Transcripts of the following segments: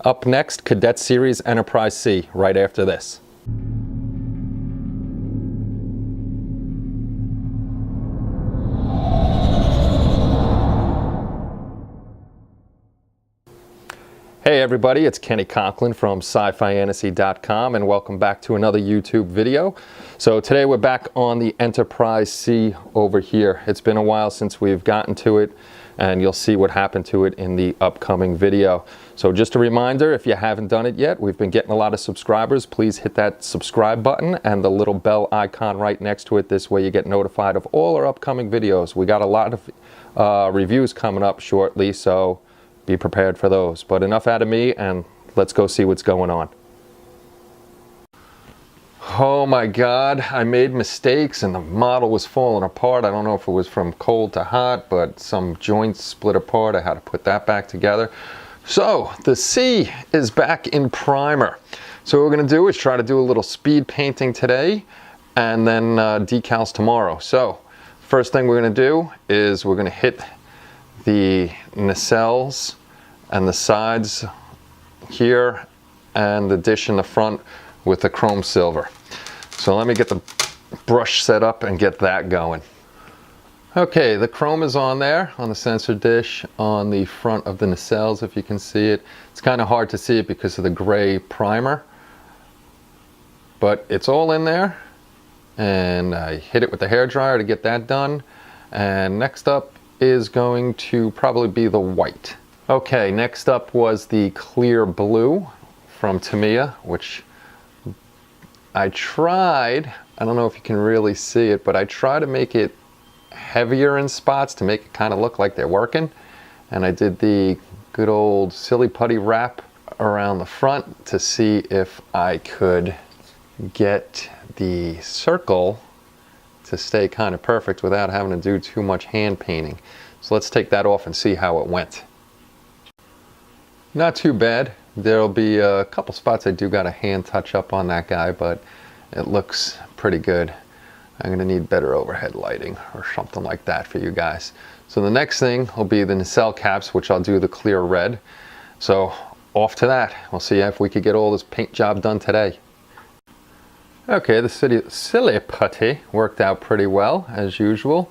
Up next, Cadet Series Enterprise C, right after this. Hey everybody, it's Kenny Conklin from Scifiantasy.com and welcome back to another YouTube video. So today we're back on the Enterprise C over here. It's been a while since we've gotten to it and you'll see what happened to it in the upcoming video. So just a reminder, if you haven't done it yet, we've been getting a lot of subscribers. Please hit that subscribe button and the little bell icon right next to it. This way you get notified of all our upcoming videos. We got a lot of reviews coming up shortly, so be prepared for those. But enough out of me and let's go see what's going on. Oh my God, I made mistakes and the model was falling apart. I don't know if it was from cold to hot, but some joints split apart. I had to put that back together. So the C is back in primer. So what we're gonna do is try to do a little speed painting today and then decals tomorrow. So first thing we're gonna do is we're gonna hit the nacelles and the sides here and the dish in the front with the chrome silver. So let me get the brush set up and get that going. Okay, the chrome is on there on the sensor dish on the front of the nacelles, if you can see it. It's kind of hard to see it because of the gray primer, but it's all in there. And I hit it with the hairdryer to get that done. And next up is going to probably be the white. Okay, next up was the clear blue from Tamiya, which I tried, I don't know if you can really see it, but I try to make it heavier in spots to make it kind of look like they're working. And I did the good old silly putty wrap around the front to see if I could get the circle to stay kind of perfect without having to do too much hand painting. So let's take that off and see how it went. Not too bad. There'll be a couple spots I do got a hand touch up on that guy, but it looks pretty good. I'm gonna need better overhead lighting or something like that for you guys. So the next thing will be the nacelle caps, which I'll do the clear red. So off to that. We'll see if we could get all this paint job done today. Okay, the silly putty worked out pretty well, as usual.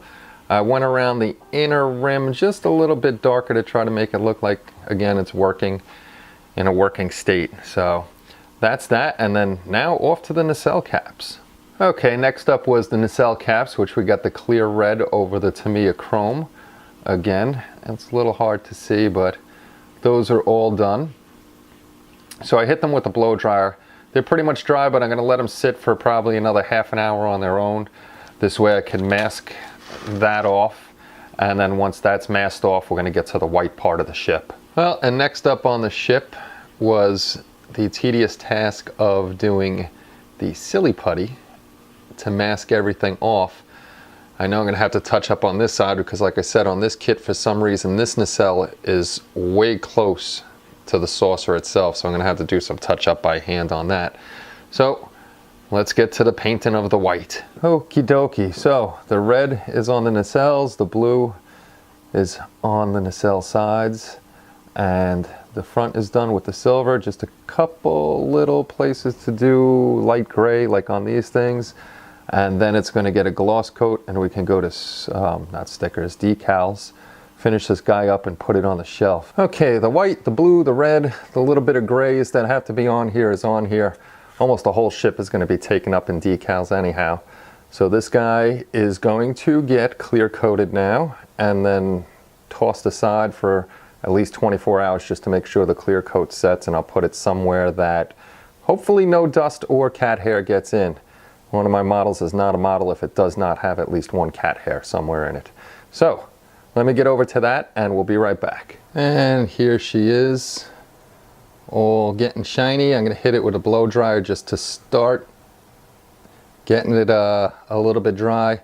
I went around the inner rim just a little bit darker to try to make it look like, again, it's working in a working state. So that's that, and then now off to the nacelle caps. Okay, next up was the nacelle caps, which we got the clear red over the Tamiya chrome. Again, it's a little hard to see, but those are all done. So I hit them with the blow dryer. They're pretty much dry, but I'm gonna let them sit for probably another half an hour on their own. This way I can mask that off. And then once that's masked off, we're gonna get to the white part of the ship. Well, and next up on the ship was the tedious task of doing the silly putty to mask everything off. I know I'm gonna have to touch up on this side because like I said, on this kit, for some reason, this nacelle is way close to the saucer itself, so I'm gonna have to do some touch up by hand on that. So let's get to the painting of the white. Okie dokie. So the red is on the nacelles, the blue is on the nacelle sides, and the front is done with the silver. Just a couple little places to do light gray like on these things, and then it's going to get a gloss coat and we can go to not stickers, decals. Finish this guy up and put it on the shelf. Okay, the white, the blue, the red, the little bit of grays that have to be on here is on here. Almost the whole ship is going to be taken up in decals anyhow. So this guy is going to get clear coated now and then tossed aside for at least 24 hours just to make sure the clear coat sets, and I'll put it somewhere that hopefully no dust or cat hair gets in. One of my models is not a model if it does not have at least one cat hair somewhere in it. So let me get over to that and we'll be right back. And here she is, all getting shiny. I'm gonna hit it with a blow dryer just to start getting it a little bit dry,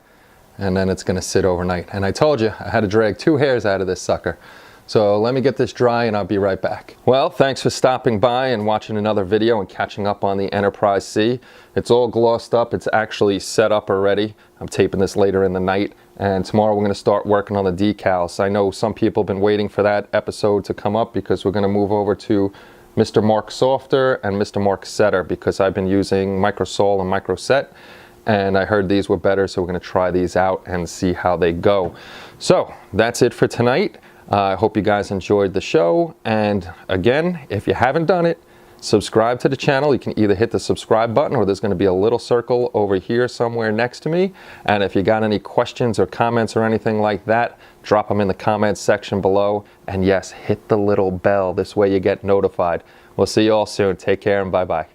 and then it's gonna sit overnight. And I told you I had to drag 2 hairs out of this sucker. So let me get this dry and I'll be right back. Well, thanks for stopping by and watching another video and catching up on the Enterprise C. It's all glossed up. It's actually set up already. I'm taping this later in the night, and tomorrow we're going to start working on the decals. I know some people have been waiting for that episode to come up because we're going to move over to Mr. Mark Softer and Mr. Mark Setter, because I've been using Microsol and Microset, and I heard these were better, so we're going to try these out and see how they go. So that's it for tonight. I hope you guys enjoyed the show, and again, if you haven't done it, subscribe to the channel. You can either hit the subscribe button, or there's going to be a little circle over here somewhere next to me. And if you got any questions or comments or anything like that, drop them in the comments section below. And yes, hit the little bell. This way you get notified. We'll see you all soon. Take care and bye-bye.